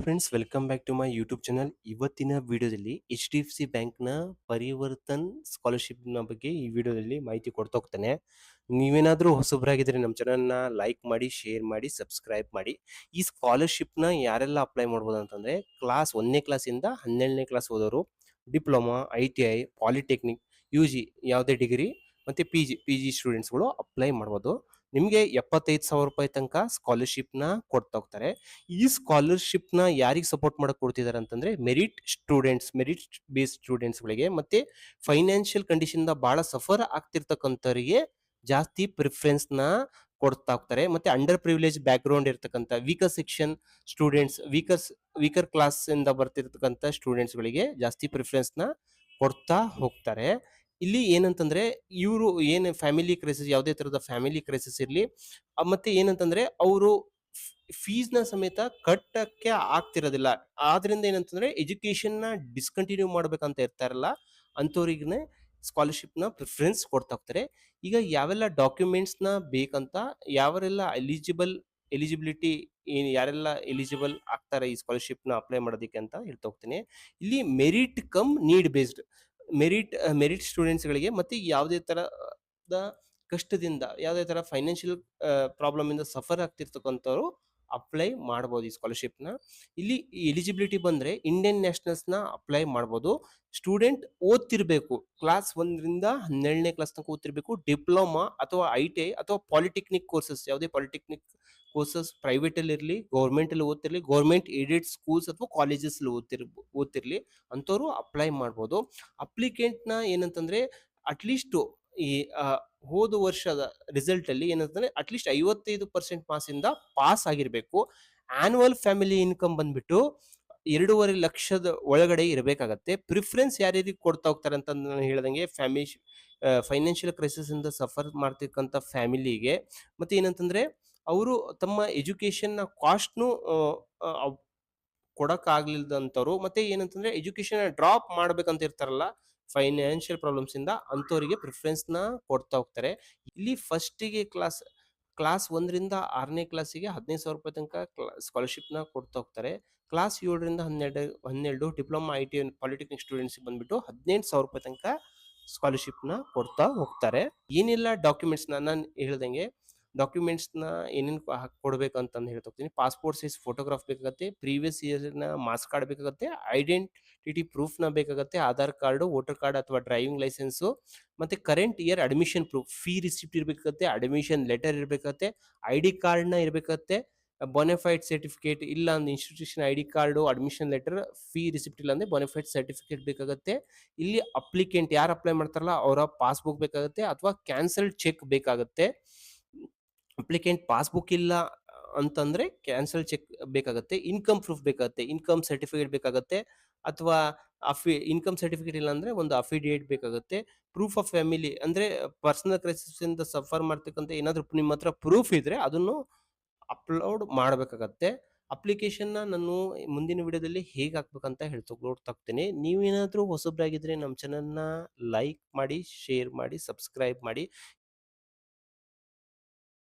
Friends, welcome back to my YouTube channel. ಇವತ್ತಿನ ವಿಡಿಯೋದಲ್ಲಿ H D F C ಬ್ಯಾಂಕ್ನ ಪರಿವರ್ತನ್ ಸ್ಕಾಲರ್ಶಿಪ್ನ ಬಗ್ಗೆ ಈ ವಿಡಿಯೋದಲ್ಲಿ ಮಾಹಿತಿ ಕೊಡ್ತಾ ಹೋಗ್ತಾನೆ. ನೀವೇನಾದರೂ ಹೊಸಬರಾಗಿದ್ದರೆ ನಮ್ಮ ಚಾನಲ್ನ ಲೈಕ್ ಮಾಡಿ, ಶೇರ್ ಮಾಡಿ, ಸಬ್ಸ್ಕ್ರೈಬ್ ಮಾಡಿ. ಈ ಸ್ಕಾಲರ್ಶಿಪ್ನ ಯಾರೆಲ್ಲ ಅಪ್ಲೈ ಮಾಡ್ಬೋದು ಅಂತಂದರೆ, ಕ್ಲಾಸ್ 1ನೇ ಕ್ಲಾಸಿಂದ 12ನೇ ಕ್ಲಾಸ್ ಓದೋರು, ಡಿಪ್ಲೊಮಾ, ITI, ಪಾಲಿಟೆಕ್ನಿಕ್, UG ಯಾವುದೇ ಡಿಗ್ರಿ ಮತ್ತು ಪಿ ಜಿ ಸ್ಟೂಡೆಂಟ್ಸ್ಗಳು ಅಪ್ಲೈ ಮಾಡ್ಬೋದು. ನಿಮಗೆ 75,000 ರೂಪಾಯಿ ತನಕ ಸ್ಕಾಲರ್ಶಿಪ್ನ ಕೊಡ್ತಾ ಹೋಗ್ತಾರೆ. ಈ ಸ್ಕಾಲರ್ಶಿಪ್ನ ಯಾರಿಗೆ ಸಪೋರ್ಟ್ ಮಾಡಕ್ ಕೊಡ್ತಿದ್ದಾರೆ ಅಂತಂದ್ರೆ, ಮೆರಿಟ್ ಬೇಸ್ಡ್ ಸ್ಟೂಡೆಂಟ್ಸ್ಗಳಿಗೆ ಮತ್ತೆ ಫೈನಾನ್ಷಿಯಲ್ ಕಂಡೀಷನ್ ಬಹಳ ಸಫರ್ ಆಗ್ತಿರ್ತಕ್ಕಂಥವರಿಗೆ ಜಾಸ್ತಿ ಪ್ರಿಫರೆನ್ಸ್ನ ಕೊಡ್ತಾ ಹೋಗ್ತಾರೆ. ಮತ್ತೆ ಅಂಡರ್ ಪ್ರಿವಿಲೇಜ್ ಬ್ಯಾಕ್ ಗ್ರೌಂಡ್ ಇರ್ತಕ್ಕಂಥ weaker section students, weaker class ಇಂದ ಬರ್ತಿರ್ತಕ್ಕಂಥ ಸ್ಟೂಡೆಂಟ್ಸ್ಗಳಿಗೆ ಜಾಸ್ತಿ ಪ್ರಿಫರೆನ್ಸ್ನ ಕೊಡ್ತಾ ಹೋಗ್ತಾರೆ. ಇಲ್ಲಿ ಏನಂತಂದ್ರೆ, ಇವರು ಏನು ಫ್ಯಾಮಿಲಿ ಕ್ರೈಸಿಸ್, ಯಾವುದೇ ತರದ ಫ್ಯಾಮಿಲಿ ಕ್ರೈಸಿಸ್ ಇರಲಿ, ಮತ್ತೆ ಏನಂತಂದ್ರೆ ಅವರು ಫೀಸ್ನ ಸಮೇತ ಕಟ್ಟಕ್ಕೆ ಆಗ್ತಿರೋದಿಲ್ಲ. ಆದ್ರಿಂದ ಏನಂತಂದ್ರೆ ಎಜುಕೇಶನ್ನ ಡಿಸ್ಕಂಟಿನ್ಯೂ ಮಾಡ್ಬೇಕಂತ ಇರ್ತಾರಲ್ಲ, ಅಂಥವ್ರಿಗೆ ಸ್ಕಾಲರ್ಶಿಪ್ನ ಪ್ರಿಫರೆನ್ಸ್ ಕೊಡ್ತಾ ಹೋಗ್ತಾರೆ. ಈಗ ಯಾವೆಲ್ಲ ಡಾಕ್ಯುಮೆಂಟ್ಸ್ನ ಬೇಕಂತ, ಯಾವರೆಲ್ಲ ಎಲಿಜಿಬಿಲಿಟಿ ಏನು, ಯಾರೆಲ್ಲ ಎಲಿಜಿಬಲ್ ಆಗ್ತಾರೆ ಈ ಸ್ಕಾಲರ್ಶಿಪ್ನ ಅಪ್ಲೈ ಮಾಡೋದಕ್ಕೆ ಅಂತ ಹೇಳ್ತಾ ಹೋಗ್ತೀನಿ. ಇಲ್ಲಿ merit cum need based merit ಸ್ಟೂಡೆಂಟ್ಸ್ಗಳಿಗೆ ಮತ್ತೆ ಯಾವುದೇ ಥರದ ಕಷ್ಟದಿಂದ, ಯಾವುದೇ ಥರ ಫೈನಾನ್ಷಿಯಲ್ ಪ್ರಾಬ್ಲಮ್ ಇಂದ ಸಫರ್ ಆಗ್ತಿರ್ತಕ್ಕಂಥವ್ರು ಅಪ್ಲೈ ಮಾಡ್ಬೋದು ಈ ಸ್ಕಾಲರ್ಶಿಪ್ನ. ಇಲ್ಲಿ ಎಲಿಜಿಬಿಲಿಟಿ ಬಂದರೆ ಇಂಡಿಯನ್ ನ್ಯಾಷನಲ್ಸ್ನ ಅಪ್ಲೈ ಮಾಡ್ಬೋದು. ಸ್ಟೂಡೆಂಟ್ ಓದ್ತಿರ್ಬೇಕು, ಕ್ಲಾಸ್ 1ರಿಂದ 12ನೇ ಕ್ಲಾಸ್ ತನಕ ಓದ್ತಿರ್ಬೇಕು. ಡಿಪ್ಲೊಮಾ ಅಥವಾ ITI ಅಥವಾ ಪಾಲಿಟೆಕ್ನಿಕ್ ಕೋರ್ಸಸ್, ಯಾವುದೇ ಪಾಲಿಟೆಕ್ನಿಕ್ ಕೋರ್ಸಸ್ ಪ್ರೈವೇಟಲ್ಲಿ ಇರಲಿ, ಗೌರ್ಮೆಂಟಲ್ಲಿ ಓದ್ತಿರಲಿ, ಗೌರ್ಮೆಂಟ್ ಏಡೆಡ್ ಸ್ಕೂಲ್ಸ್ ಅಥವಾ ಕಾಲೇಜಸ್ಲಿ ಓದ್ತಿರಲಿ, ಅಂಥವ್ರು ಅಪ್ಲೈ ಮಾಡ್ಬೋದು. ಅಪ್ಲಿಕೆಂಟ್ನ ಏನಂತಂದರೆ, ಅಟ್ಲೀಸ್ಟು ಈ ಹೋದ ವರ್ಷದ ರಿಸಲ್ಟ್ ಅಲ್ಲಿ ಏನಂತಂದ್ರೆ ಅಟ್ಲೀಸ್ಟ್ 55% ಮಾರ್ಕ್ಸಿಂದ ಪಾಸ್ ಆಗಿರಬೇಕು. ಆನ್ಯುವಲ್ ಫ್ಯಾಮಿಲಿ ಇನ್ಕಮ್ ಬಂದ್ಬಿಟ್ಟು 2.5 ಲಕ್ಷದ ಒಳಗಡೆ ಇರಬೇಕಾಗತ್ತೆ. ಪ್ರಿಫರೆನ್ಸ್ ಯಾರ್ಯಾರಿಗೆ ಕೊಡ್ತಾ ಹೋಗ್ತಾರೆ ಅಂತ ನಾನು ಹೇಳ್ದಂಗೆ, ಫೈನಾನ್ಷಿಯಲ್ ಕ್ರೈಸಿಸ್ ಇಂದ ಸಫರ್ ಮಾಡ್ತಿರ್ತಕ್ಕಂಥ ಫ್ಯಾಮಿಲಿಗೆ, ಮತ್ತೆ ಏನಂತಂದ್ರೆ ಅವರು ತಮ್ಮ ಎಜುಕೇಶನ್ ಕಾಸ್ಟ್ನು ಕೊಡಕ್ಕಾಗ್ಲಿಲ್ದಂಥವ್ರು, ಮತ್ತೆ ಏನಂತಂದ್ರೆ ಎಜುಕೇಶನ್ ಡ್ರಾಪ್ ಮಾಡ್ಬೇಕಂತ ಇರ್ತಾರಲ್ಲ ಫೈನಾನ್ಷಿಯಲ್ ಪ್ರಾಬ್ಲಮ್ಸ್ ಇಂದ, ಅಂಥವರಿಗೆ ಪ್ರಿಫರೆನ್ಸ್ನ ಕೊಡ್ತಾ ಹೋಗ್ತಾರೆ. ಇಲ್ಲಿ ಫಸ್ಟಿಗೆ ಕ್ಲಾಸ್ 1ರಿಂದ 6ನೇ ಕ್ಲಾಸಿಗೆ 15,000 ರೂಪಾಯಿ ತನಕ ಸ್ಕಾಲರ್ಶಿಪ್ನ ಕೊಡ್ತಾ ಹೋಗ್ತಾರೆ. ಕ್ಲಾಸ್ 7ರಿಂದ 12 ಡಿಪ್ಲೊಮಾ, ITI, ಪಾಲಿಟೆಕ್ನಿಕ್ ಸ್ಟೂಡೆಂಟ್ಸ್ಗೆ ಬಂದ್ಬಿಟ್ಟು 18,000 ರೂಪಾಯಿ ತನಕ ಸ್ಕಾಲರ್ಶಿಪ್ನ ಕೊಡ್ತಾ ಹೋಗ್ತಾರೆ. ಏನೆಲ್ಲ ಡಾಕ್ಯುಮೆಂಟ್ಸ್ನ ನಾನು ಹೇಳ್ದಂಗೆ, ಡಾಕ್ಯುಮೆಂಟ್ಸ್ನ ಏನೇನು ಕೊಡ್ಬೇಕಂತಂದು ಹೇಳ್ತಾ ಹೋಗ್ತೀನಿ. ಪಾಸ್ಪೋರ್ಟ್ ಸೈಜ್ ಫೋಟೋಗ್ರಾಫ್ ಬೇಕಾಗುತ್ತೆ, ಪ್ರೀವಿಯಸ್ ಇಯರ್ನ ಮಾರ್ಕ್ಸ್ ಕಾರ್ಡ್ ಬೇಕಾಗುತ್ತೆ, ಐಡೆಂಟಿಟಿ ಪ್ರೂಫ್ನ ಬೇಕಾಗುತ್ತೆ, ಆಧಾರ್ ಕಾರ್ಡು, ವೋಟರ್ ಕಾರ್ಡ್ ಅಥವಾ ಡ್ರೈವಿಂಗ್ ಲೈಸೆನ್ಸು, ಮತ್ತೆ current year admission proof, fee receipt ಇರಬೇಕಾಗುತ್ತೆ, ಅಡ್ಮಿಷನ್ ಲೆಟರ್ ಇರಬೇಕಾಗುತ್ತೆ, ID ಕಾರ್ಡ್ನ ಇರಬೇಕಾಗುತ್ತೆ, ಬೋನಫೈಡ್ ಸರ್ಟಿಫಿಕೇಟ್ ಇಲ್ಲ ಅಂದ್ರೆ institution ID card, admission letter, fee receipt ಇಲ್ಲ ಅಂದ್ರೆ ಬೋನಫೈಡ್ ಸರ್ಟಿಫಿಕೇಟ್ ಬೇಕಾಗುತ್ತೆ. ಇಲ್ಲಿ ಅಪ್ಲಿಕೆಂಟ್ ಯಾರು ಅಪ್ಲೈ ಮಾಡ್ತಾರಲ್ಲ ಅವರ ಪಾಸ್ಬುಕ್ ಬೇಕಾಗುತ್ತೆ ಅಥವಾ ಕ್ಯಾನ್ಸಲ್ಡ್ ಚೆಕ್ ಬೇಕಾಗುತ್ತೆ. ಅಪ್ಲಿಕೆಂಟ್ ಪಾಸ್ಬುಕ್ ಇಲ್ಲ ಅಂತಂದ್ರೆ ಕ್ಯಾನ್ಸಲ್ ಚೆಕ್ ಬೇಕಾಗುತ್ತೆ. ಇನ್ಕಮ್ ಪ್ರೂಫ್ ಬೇಕಾಗುತ್ತೆ, ಇನ್ಕಮ್ ಸರ್ಟಿಫಿಕೇಟ್ ಬೇಕಾಗುತ್ತೆ, ಅಥವಾ ಇನ್ಕಮ್ ಸರ್ಟಿಫಿಕೇಟ್ ಇಲ್ಲ ಅಂದ್ರೆ ಒಂದು ಅಫಿಡೇವಿಟ್ ಬೇಕಾಗುತ್ತೆ. ಪ್ರೂಫ್ ಆಫ್ ಫ್ಯಾಮಿಲಿ ಅಂದ್ರೆ ಪರ್ಸನಲ್ ಕ್ರೈಸಿಸ್ ಇಂದ ಸಫರ್ ಮಾಡ್ತಕ್ಕಂಥ ಏನಾದ್ರು ನಿಮ್ಮ ಹತ್ರ ಪ್ರೂಫ್ ಇದ್ರೆ ಅದನ್ನು ಅಪ್ಲೋಡ್ ಮಾಡಬೇಕಾಗತ್ತೆ. ಅಪ್ಲಿಕೇಶನ್ನ ನಾನು ಮುಂದಿನ ವಿಡಿಯೋದಲ್ಲಿ ಹೇಗೆ ಹಾಕ್ಬೇಕಂತ ನೋಡ್ತಾ ಹೋಗ್ತೀನಿ. ನೀವೇನಾದರೂ ಹೊಸಬ್ರಾಗಿದ್ರೆ ನಮ್ಮ ಚಾನಲ್ನ ಲೈಕ್ ಮಾಡಿ, ಶೇರ್ ಮಾಡಿ, ಸಬ್ಸ್ಕ್ರೈಬ್ ಮಾಡಿ.